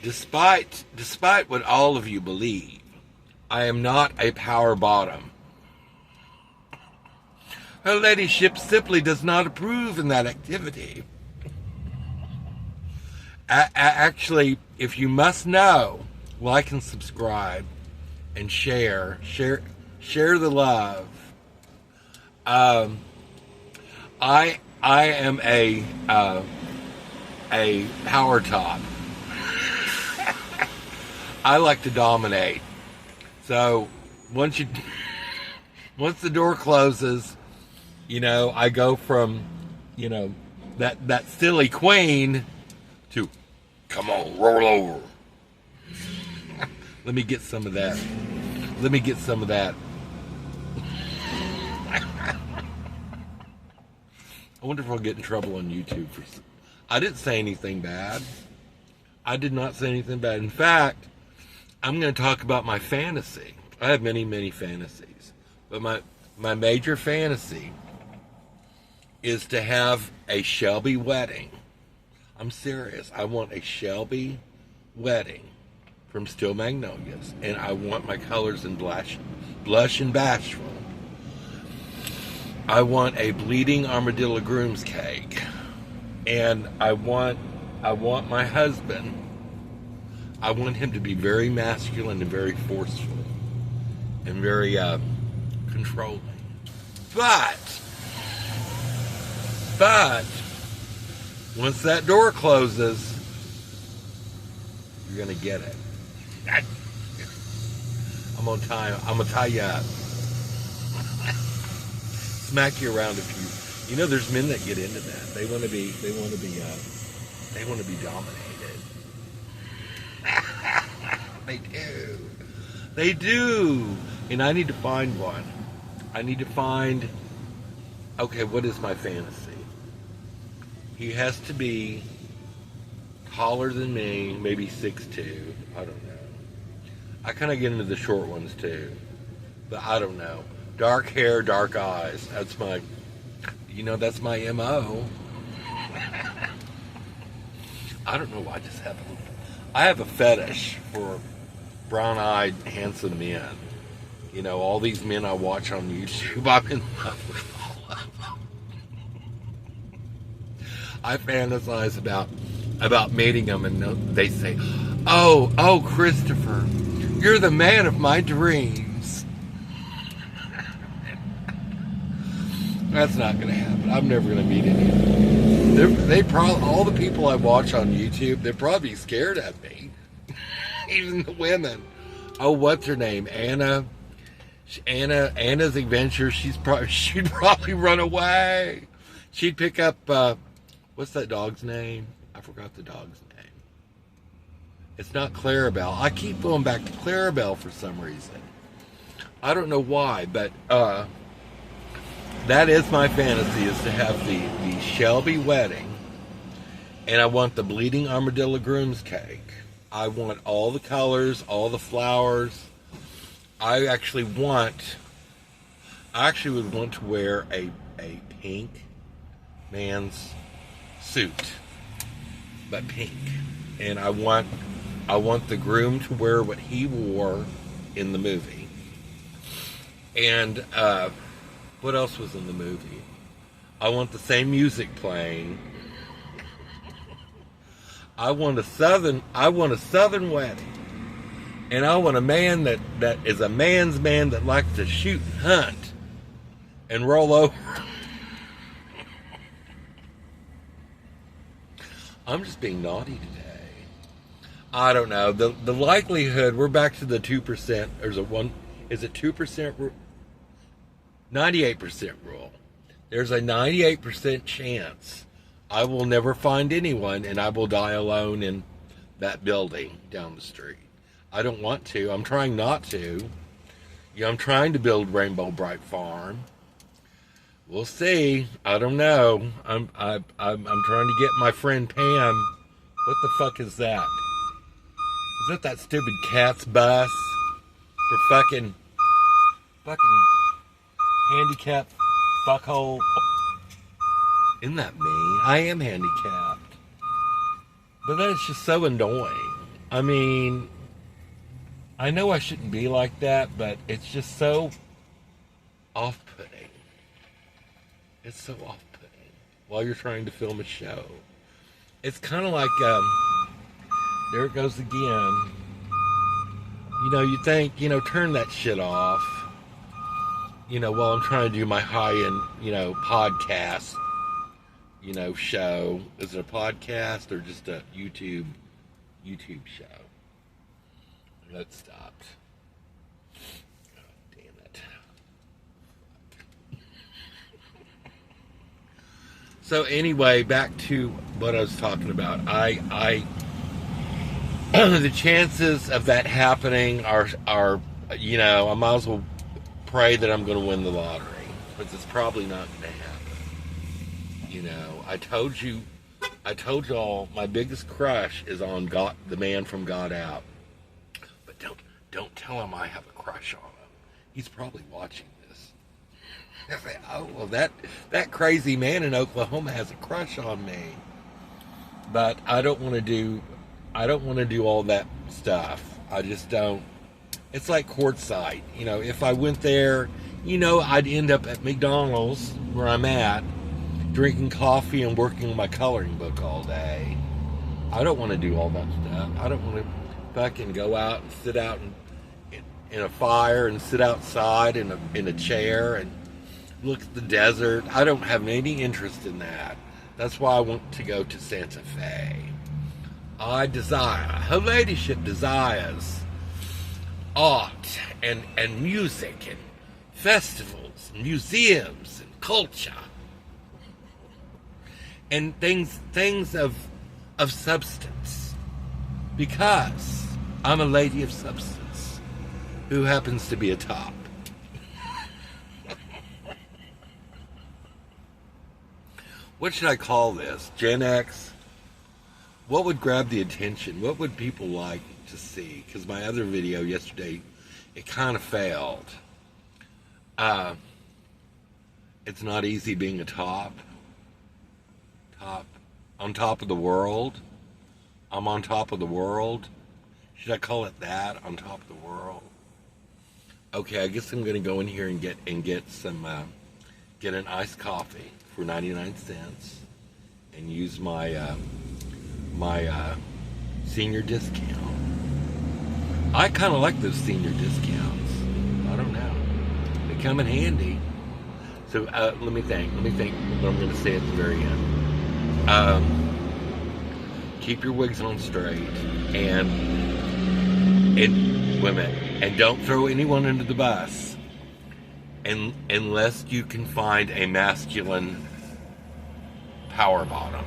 Despite what all of you believe, I am not a power bottom. Her ladyship simply does not approve in that activity. Actually, if you must know, like and subscribe and share the love. I am a power top. I like to dominate. So once the door closes, I go from, that silly queen to, come on, roll over. Let me get some of that. I wonder if I'll get in trouble on YouTube for. I didn't say anything bad. I did not say anything bad. In fact, I'm going to talk about my fantasy. I have many, many fantasies, but my major fantasy is to have a Shelby wedding. I'm serious. I want a Shelby wedding from Steel Magnolias, and I want my colors in blush and bashful. I want a bleeding armadillo groom's cake, and I want my husband. I want him to be very masculine and very forceful and very controlling. But once that door closes, you're gonna get it. I'm gonna tie you up. Smack you around if you there's men that get into that. They want to be dominated. They do. And I need to find one. Okay, what is my fantasy? He has to be taller than me, maybe 6'2". I don't know. I kind of get into the short ones too, but I don't know. Dark hair, dark eyes. That's my MO. I don't know. I have a fetish for brown-eyed, handsome men. All these men I watch on YouTube, I'm in love with all of them. I fantasize about meeting them, and they say, "Oh, Christopher, you're the man of my dreams." That's not going to happen. I'm never going to meet any of them. They probably, all the people I watch on YouTube, they're probably scared of me. Even the women. Oh, what's her name? Anna's Adventure. She'd probably run away. She'd pick up, what's that dog's name? I forgot the dog's name. It's not Clarabelle. I keep going back to Clarabelle for some reason. I don't know why, but that is my fantasy, is to have the Shelby wedding, and I want the bleeding armadillo groom's cake. I want all the colors, all the flowers. I actually would want to wear a pink man's suit, but pink. And I want the groom to wear what he wore in the movie. And what else was in the movie? I want the same music playing. I want a southern wedding. And I want a man that is a man's man that likes to shoot and hunt and roll over. I'm just being naughty today. I don't know. The likelihood, we're back to the 2%. Is it 2% 98% rule. There's a 98% chance I will never find anyone, and I will die alone in that building down the street. I don't want to. I'm trying not to. I'm trying to build Rainbow Bright Farm. We'll see. I don't know. I'm trying to get my friend Pam. What the fuck is that? Is that stupid cat's bus for fucking handicapped fuckhole? Isn't that me? I am handicapped. But that's just so annoying. I mean, I know I shouldn't be like that, but it's just so off-putting. It's so off-putting while you're trying to film a show. It's kind of like, there it goes again. You know, you think, turn that shit off. While I'm trying to do my high-end, podcast, show. Is it a podcast or just a YouTube show? That stopped. Oh, damn it. So anyway, back to what I was talking about. I the chances of that happening are I might as well pray that I'm going to win the lottery, because it's probably not going to happen. I told y'all my biggest crush is on the man from God Out. But don't tell him I have a crush on him. He's probably watching this. I say, oh well, that crazy man in Oklahoma has a crush on me. But I don't want to do all that stuff. I just don't. It's like Quartzsite. If I went there, I'd end up at McDonald's where I'm at, drinking coffee and working on my coloring book all day. I don't want to do all that stuff. I don't want to fucking go out and sit out in a fire and sit outside in a chair and look at the desert. I don't have any interest in that. That's why I want to go to Santa Fe. Her ladyship desires art and music and festivals and museums and culture and things of substance, because I'm a lady of substance who happens to be a top. What should I call this? Gen X? What would grab the attention? What would people like to see? Because my other video yesterday, it kind of failed. It's not easy being a top on top of the world. I'm on top of the world. Should I call it that? On top of the world? Okay, I guess I'm gonna go in here and get an iced coffee for 99 cents and use my senior discount. I kind of like those senior discounts. I don't know. They come in handy. So let me think what I'm going to say at the very end. Keep your wigs on straight and women, and don't throw anyone under the bus unless you can find a masculine power bottom.